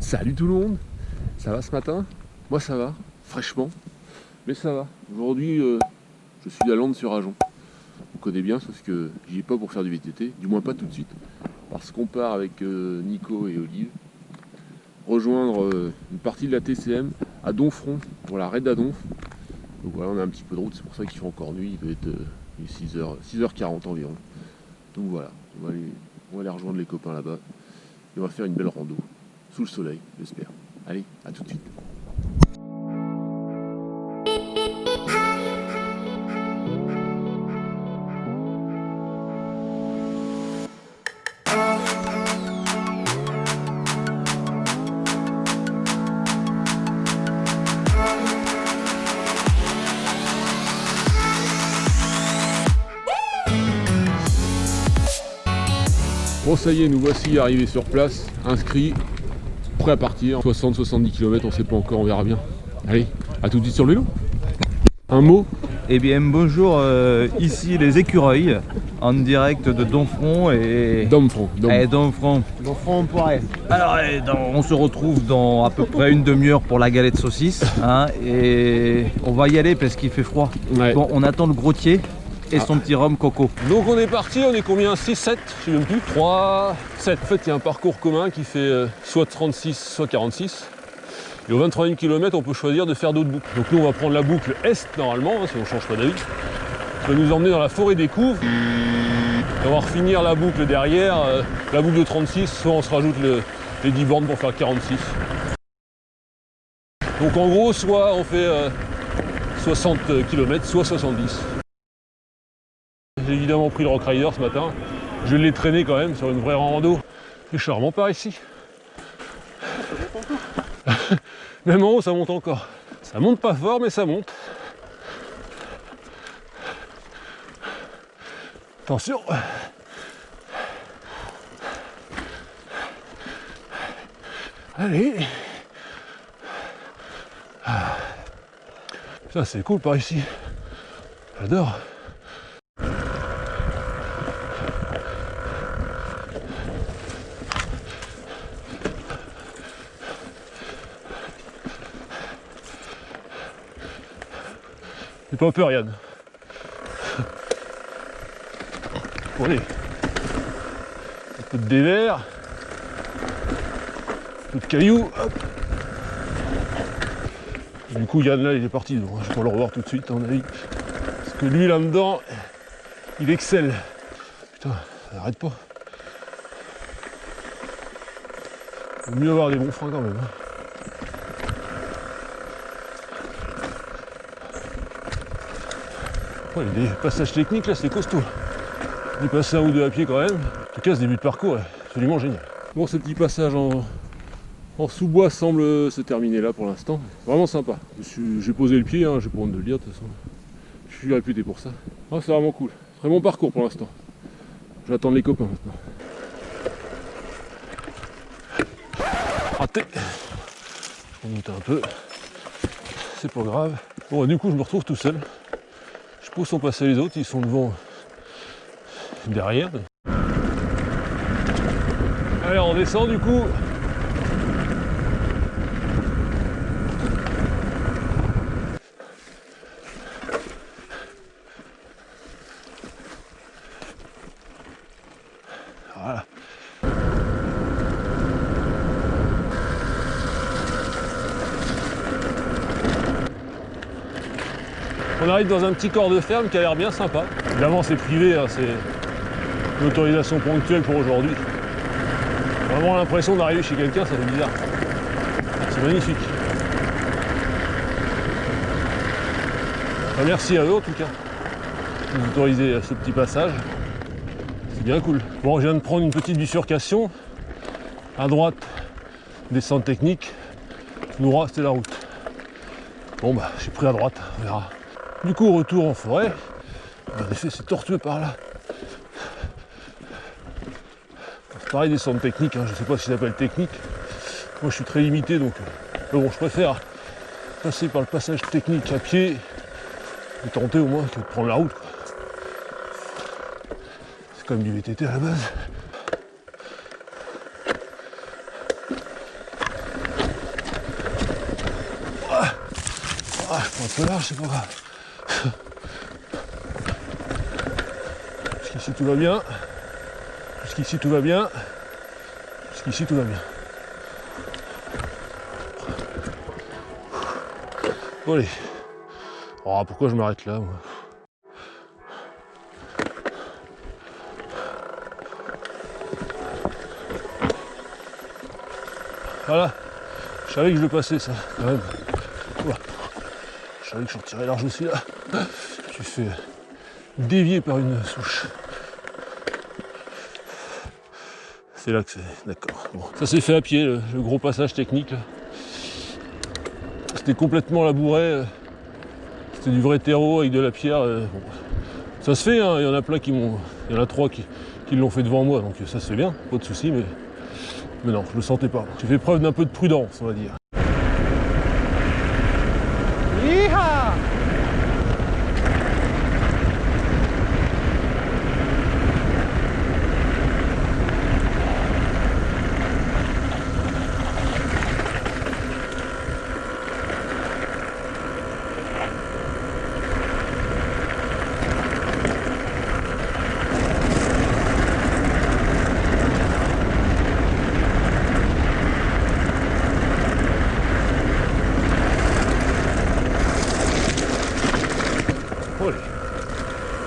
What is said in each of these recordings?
Salut tout le monde, ça va ce matin? Moi ça va, fraîchement, mais ça va. Aujourd'hui je suis à Landes-sur-Ajon. Vous connaissez bien, sauf que j'y ai pas pour faire du VTT, du moins pas tout de suite. Parce qu'on part avec Nico et Olive rejoindre une partie de la TCM à Domfront, pour la raid à Donf. Donc voilà, on a un petit peu de route, c'est pour ça qu'il fait encore nuit, il doit être 6h40 environ. Donc voilà, on va aller rejoindre les copains là-bas et on va faire une belle rando, sous le soleil, j'espère. Allez, à tout de suite. Bon ça y est, nous voici arrivés sur place, inscrits, prêts à partir. 60-70 km, on sait pas encore, on verra bien. Allez, à tout de suite sur le vélo. Un mot? Eh bien bonjour, ici les écureuils, en direct de Domfront et... Domfront. Domfront. Alors on se retrouve dans à peu près une demi-heure pour la galette saucisse, hein, et on va y aller parce qu'il fait froid. Ouais. Bon, on attend le grottier et son petit rhum coco. Donc on est parti, on est combien? 6, 7, je sais même plus. 3, 7. En fait, il y a un parcours commun qui fait soit 36, soit 46. Et au 23e km, on peut choisir de faire d'autres boucles. Donc nous, on va prendre la boucle Est, normalement, hein, si on ne change pas d'avis. Ça va nous emmener dans la forêt des Couves. Et on va refinir la boucle derrière, la boucle de 36, soit on se rajoute les 10 bornes pour faire 46. Donc en gros, soit on fait 60 km, soit 70. J'ai évidemment pris le Rock Rider ce matin. Je l'ai traîné quand même sur une vraie rando. C'est charmant par ici. Même en haut, ça monte encore. Ça monte pas fort, mais ça monte. Attention. Allez. Ça, c'est cool par ici. J'adore. J'ai pas peur, Yann. Allez. Un peu de dévers. Un peu de cailloux. Hop. Du coup, Yann là, il est parti. Donc, je vais pas le revoir tout de suite, à mon avis. Parce que lui, là-dedans, il excelle. Putain, ça n'arrête pas. Il vaut mieux avoir des bons freins quand même. Hein. Ouais, il y a des passages techniques là, c'est costaud. J'ai passé un ou deux à pied quand même. En tout cas, ce début de parcours est absolument génial. Bon, ce petit passage en sous-bois semble se terminer là pour l'instant. Vraiment sympa. J'ai posé le pied, hein, j'ai pas honte de le dire de toute façon. Je suis réputé pour ça. Ah, c'est vraiment cool. Très bon parcours pour l'instant. J'attends les copains maintenant. Raté. Je remonte un peu. C'est pas grave. Bon, du coup, je me retrouve tout seul. Je pousse en passer les autres, ils sont devant, derrière. Allez, on descend du coup. Voilà. On arrive dans un petit corps de ferme qui a l'air bien sympa. Évidemment c'est privé, hein, c'est une autorisation ponctuelle pour aujourd'hui. Vraiment l'impression d'arriver chez quelqu'un, ça fait bizarre. C'est magnifique. Enfin, merci à eux en tout cas de nous autoriser ce petit passage. C'est bien cool. Bon, je viens de prendre une petite bifurcation. À droite, descente technique. Tout droit, c'était la route. Bon bah j'ai pris à droite, on verra. Du coup, retour en forêt. En effet, c'est tortueux par là. C'est pareil, descente technique, hein. Je ne sais pas si ça s'appelle technique. Moi, je suis très limité, donc bon, je préfère passer par le passage technique à pied et tenter au moins que de prendre la route, quoi. C'est comme du VTT à la base. Un peu large, c'est pas grave. Jusqu'ici tout va bien. Jusqu'ici tout va bien. Jusqu'ici tout va bien. Bon, allez. Oh, pourquoi je m'arrête là, moi? Voilà. Je savais que je le passais, ça, quand même. Ouah. Je savais que je retirais large aussi, là. Je suis fait dévier par une souche. C'est là que c'est... D'accord. Bon. Ça s'est fait à pied, le gros passage technique, là. C'était complètement labouré. C'était du vrai terreau avec de la pierre. Bon. Ça se fait, hein. Il y en a plein qui m'ont... Il y en a 3 qui l'ont fait devant moi, donc ça se fait bien, pas de soucis, mais non, je le sentais pas. J'ai fait preuve d'un peu de prudence, on va dire. Yeeha!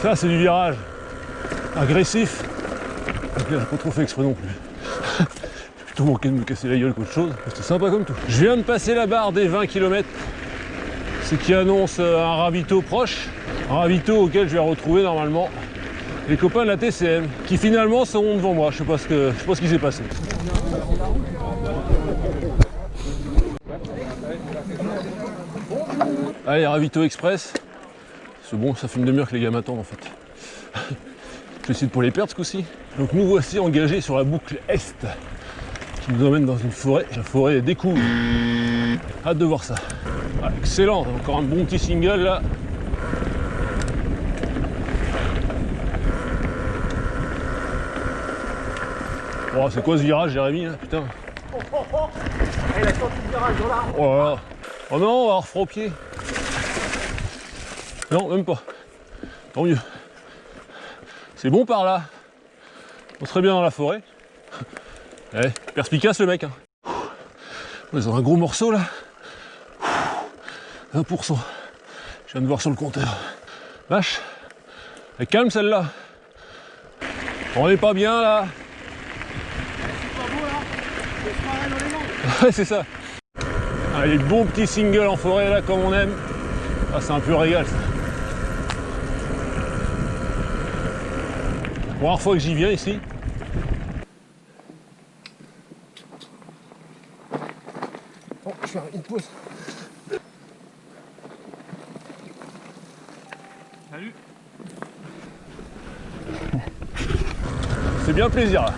Ça, c'est du virage agressif. Donc là, j'ai pas trop fait exprès non plus. J'ai plutôt manqué de me casser la gueule qu'autre chose. C'était sympa comme tout. Je viens de passer la barre des 20 km. Ce qui annonce un ravito proche. Un ravito auquel je vais retrouver normalement les copains de la TCM. Qui finalement sont devant moi. Je sais pas ce qui s'est passé. Allez, ravito express. C'est bon, ça fait une demi-heure que les gars m'attendent en fait. Je vais essayer de pas les perdre ce coup-ci. Donc nous voici engagés sur la boucle Est qui nous emmène dans une forêt. La forêt découvre. Hâte de voir ça. Ah, excellent, encore un bon petit single là. Oh, c'est quoi ce virage, Jérémy là? Putain. Il a sorti le virage dans l'arbre. Oh là là. Oh non, on va avoir froid aux pieds. Non, même pas. Tant mieux. C'est bon par là. On serait bien dans la forêt. Ouais, perspicace le mec. Hein. Ils ont un gros morceau là. 20%. Je viens de voir sur le compteur. Vache. Elle est calme celle-là. On n'est pas bien là. Ouais, c'est ça. Ah, les bons petits singles en forêt là comme on aime. Ah, c'est un pur régal ça. Première fois que j'y viens ici. Oh, je fais une pause. Salut. C'est bien plaisir là.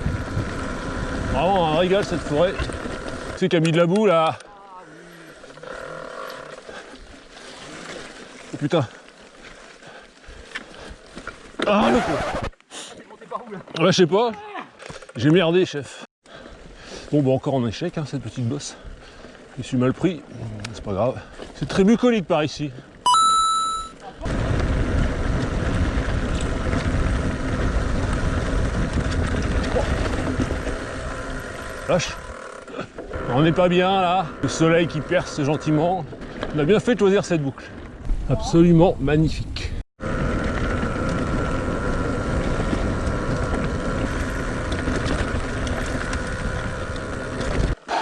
Vraiment un régal cette forêt. Tu sais qu'il y a mis de la boue là. Oh putain. Ah le coup. Ouais, je sais pas. J'ai merdé, chef. Bon, bah encore en échec, hein, cette petite bosse. Je suis mal pris. C'est pas grave. C'est très bucolique par ici. Lâche. On n'est pas bien là. Le soleil qui perce gentiment. On a bien fait de choisir cette boucle. Absolument magnifique.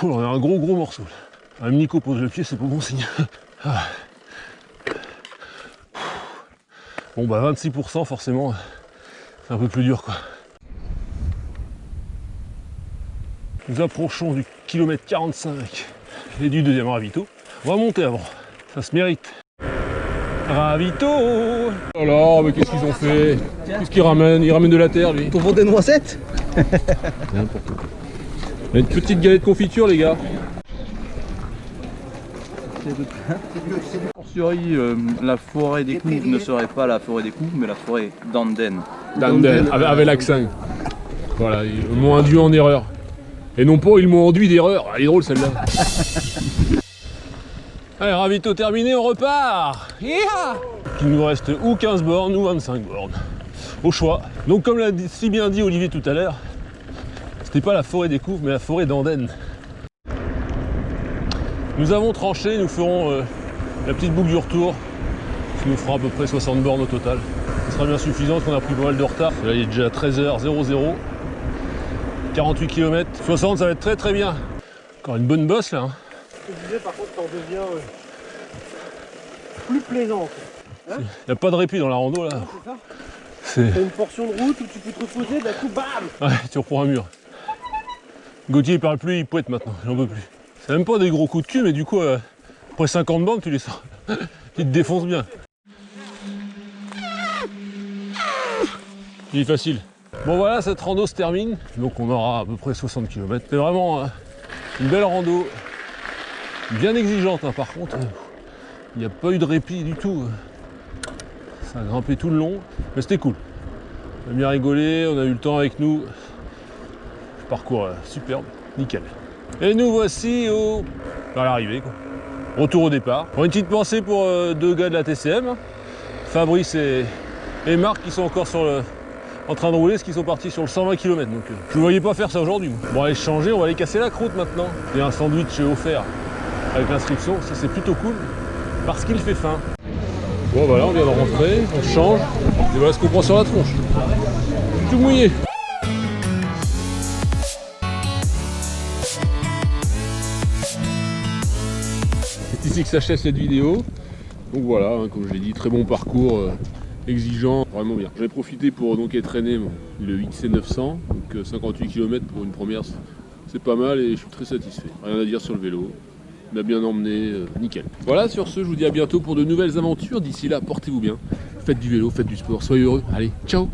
On a un gros morceau. Un Nico pose le pied, c'est pas bon signe. Ah. Bon bah 26% forcément, c'est un peu plus dur quoi. Nous approchons du kilomètre 45 et du deuxième ravito. On va monter avant, ça se mérite. Ravito. Oh là, mais qu'est-ce qu'ils ont fait? Qu'est-ce qu'ils ramènent? Ils ramènent de la terre lui. Pour vendre des noisettes. N'importe quoi. Une petite galette de confiture les gars. La forêt des Couves ne serait pas la forêt des Couves, mais la forêt d'Anden. D'Anden, avec l'accent. Voilà, ils m'ont induit en erreur. Et non pas, ils m'ont enduit d'erreur. Elle est drôle celle-là. Allez, ravito terminé, on repart. Yeah. Il nous reste ou 15 bornes ou 25 bornes. Au choix. Donc comme l'a si bien dit Olivier tout à l'heure, c'était pas la forêt des Couves, mais la forêt d'Andenne. Nous avons tranché, nous ferons la petite boucle du retour, qui nous fera à peu près 60 bornes au total. Ce sera bien suffisant parce qu'on a pris pas mal de retard. Là il est déjà 13h00. 48 km. 60 ça va être très très bien. Encore une bonne bosse là. Hein. Je te disais par contre ça en devient plus plaisant. Il n'y a pas de répit dans la rando là. C'est ça. T'as une portion de route où tu peux te reposer, d'un coup bam. Ouais, tu reprends un mur. Gauthier il parle plus, il poète maintenant, j'en peux plus. C'est même pas des gros coups de cul, mais du coup, après 50 bandes, tu les sors. Tu te défonces bien. Il est facile. Bon voilà, cette rando se termine. Donc on aura à peu près 60 km. C'est vraiment une belle rando. Bien exigeante hein, par contre. Il n'y a pas eu de répit du tout. Ça a grimpé tout le long. Mais c'était cool. On a bien rigolé, on a eu le temps avec nous. Parcours superbe, nickel. Et nous voici à l'arrivée. Retour au départ. Une petite pensée pour deux gars de la TCM. Fabrice et Marc qui sont encore en train de rouler parce qu'ils sont partis sur le 120 km. Donc je ne voyais pas faire ça aujourd'hui. Bon, on va aller changer, on va aller casser la croûte maintenant. Il y a un sandwich offert avec l'inscription, ça c'est plutôt cool parce qu'il fait faim. Bon voilà, on vient de rentrer, on change et voilà ce qu'on prend sur la tronche. Tout mouillé. C'est ici que s'achève cette vidéo. Donc voilà, hein, comme je l'ai dit, très bon parcours, exigeant, vraiment bien. J'en ai profité pour donc entraîner le XC900, donc 58 km pour une première, c'est pas mal et je suis très satisfait. Rien à dire sur le vélo, il m'a bien emmené, nickel. Voilà, sur ce, je vous dis à bientôt pour de nouvelles aventures. D'ici là, portez-vous bien, faites du vélo, faites du sport, soyez heureux. Allez, ciao!